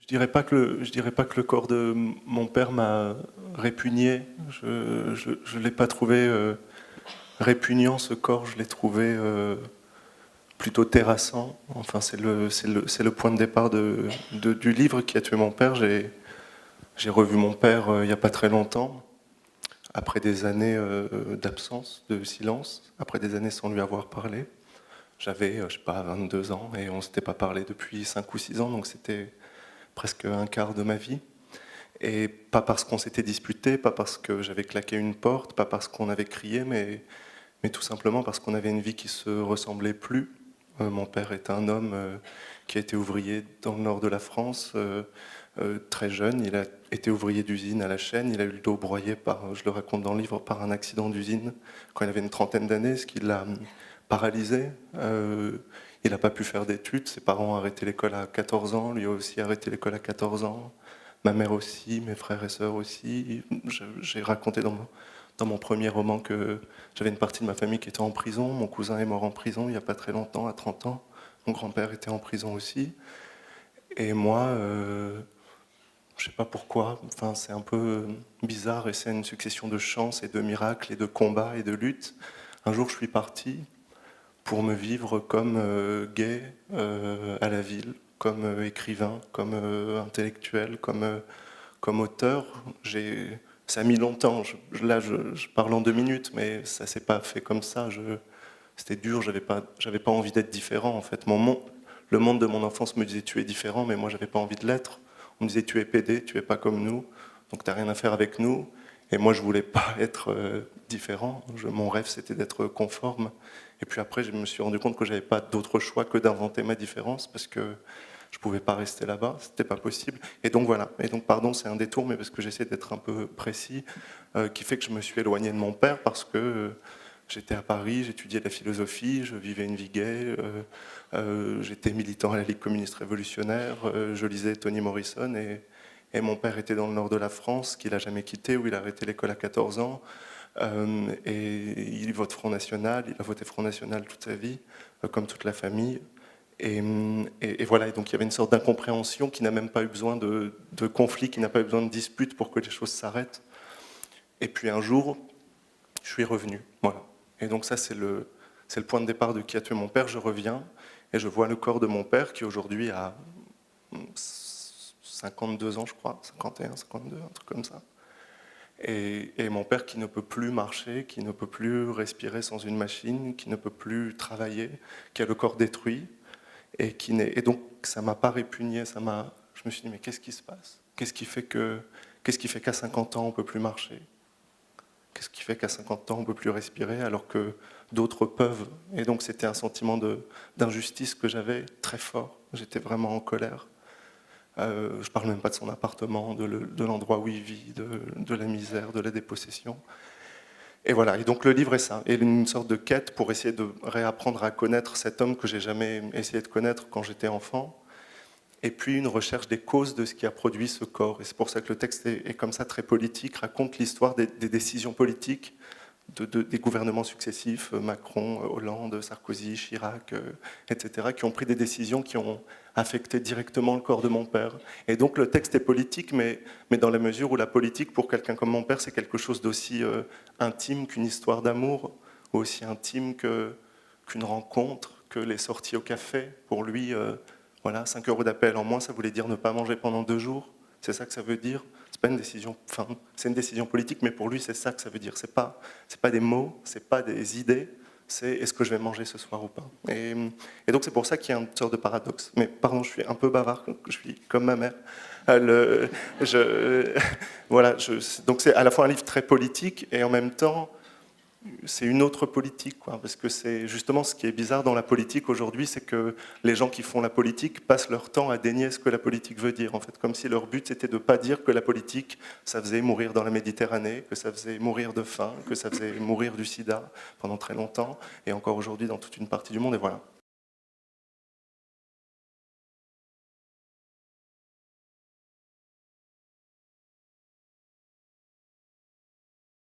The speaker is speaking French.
Je dirais pas que le corps de mon père m'a répugné. Je l'ai pas trouvé répugnant, ce corps. Je l'ai trouvé plutôt terrassant. Enfin, c'est le point de départ du livre Qui a tué mon père. J'ai revu mon père il n'y a pas très longtemps, après des années d'absence, de silence, après des années sans lui avoir parlé. J'avais, je sais pas, 22 ans et on ne s'était pas parlé depuis 5 ou 6 ans, donc c'était presque un quart de ma vie. Et pas parce qu'on s'était disputé, pas parce que j'avais claqué une porte, pas parce qu'on avait crié, mais tout simplement parce qu'on avait une vie qui se ressemblait plus. Mon père est un homme qui a été ouvrier dans le nord de la France, très jeune. Il a été ouvrier d'usine à la chaîne. Il a eu le dos broyé par, je le raconte dans le livre, par un accident d'usine quand il avait une trentaine d'années, ce qui l'a paralysé. Il n'a pas pu faire d'études. Ses parents ont arrêté l'école à 14 ans. Lui a aussi arrêté l'école à 14 ans. Ma mère aussi, mes frères et sœurs aussi. J'ai raconté dans mon premier roman que j'avais une partie de ma famille qui était en prison. Mon cousin est mort en prison il n'y a pas très longtemps, à 30 ans. Mon grand-père était en prison aussi. Et moi, je ne sais pas pourquoi, enfin, c'est un peu bizarre et c'est une succession de chances et de miracles et de combats et de luttes. Un jour, je suis parti pour me vivre comme gay à la ville, comme écrivain, comme intellectuel, comme auteur. Ça a mis longtemps. Je parle en 2 minutes, mais ça s'est pas fait comme ça. C'était dur. J'avais pas envie d'être différent. En fait, le monde de mon enfance me disait tu es différent, mais moi j'avais pas envie de l'être. On me disait tu es pédé, tu es pas comme nous, donc t'as rien à faire avec nous. Et moi je voulais pas être différent. Mon rêve c'était d'être conforme. Et puis après je me suis rendu compte que j'avais pas d'autre choix que d'inventer ma différence parce que je pouvais pas rester là-bas, c'était pas possible. Et donc voilà. Et donc pardon, c'est un détour, mais parce que j'essaie d'être un peu précis, qui fait que je me suis éloigné de mon père parce que j'étais à Paris, j'étudiais la philosophie, je vivais une vie gay, j'étais militant à la Ligue communiste révolutionnaire, je lisais Toni Morrison et mon père était dans le nord de la France, qu'il n'a jamais quitté, où il a arrêté l'école à 14 ans. Et il vote Front National, il a voté Front National toute sa vie, comme toute la famille. Et voilà, et donc il y avait une sorte d'incompréhension qui n'a même pas eu besoin de conflit, qui n'a pas eu besoin de dispute pour que les choses s'arrêtent. Et puis un jour, je suis revenu. Voilà. Et donc ça, c'est le point de départ de Qui a tué mon père. Je reviens et je vois le corps de mon père qui aujourd'hui a 52 ans, je crois, 51, 52, un truc comme ça. Et mon père qui ne peut plus marcher, qui ne peut plus respirer sans une machine, qui ne peut plus travailler, qui a le corps détruit. Et donc ça m'a pas répugné, je me suis dit mais qu'est-ce qui se passe? Qu'est-ce qui fait qu'à 50 ans on peut plus marcher? Qu'est-ce qui fait qu'à 50 ans on peut plus respirer alors que d'autres peuvent? Et donc c'était un sentiment d'injustice que j'avais très fort. J'étais vraiment en colère. Je parle même pas de son appartement, de l'endroit où il vit, de la misère, de la dépossession. Et voilà, et donc le livre est ça, et une sorte de quête pour essayer de réapprendre à connaître cet homme que j'ai jamais essayé de connaître quand j'étais enfant, et puis une recherche des causes de ce qui a produit ce corps. Et c'est pour ça que le texte est comme ça très politique, raconte l'histoire des décisions politiques des gouvernements successifs, Macron, Hollande, Sarkozy, Chirac, etc., qui ont pris des décisions qui ont affecté directement le corps de mon père. Et donc le texte est politique, mais dans la mesure où la politique, pour quelqu'un comme mon père, c'est quelque chose d'aussi intime qu'une histoire d'amour, aussi intime qu'une rencontre, que les sorties au café. Pour lui, voilà, 5 euros d'appel en moins, ça voulait dire ne pas manger pendant 2 jours. C'est ça que ça veut dire. C'est pas une décision, enfin, c'est une décision politique, mais pour lui, c'est ça que ça veut dire. C'est pas des mots, c'est pas des idées, c'est est-ce que je vais manger ce soir ou pas. Et donc c'est pour ça qu'il y a une sorte de paradoxe. Mais pardon, je suis un peu bavard, je suis comme ma mère. Voilà, donc c'est à la fois un livre très politique et en même temps c'est une autre politique, quoi, parce que c'est justement ce qui est bizarre dans la politique aujourd'hui, c'est que les gens qui font la politique passent leur temps à dénier ce que la politique veut dire, en fait, comme si leur but c'était de ne pas dire que la politique, ça faisait mourir dans la Méditerranée, que ça faisait mourir de faim, que ça faisait mourir du sida pendant très longtemps, et encore aujourd'hui dans toute une partie du monde, et voilà.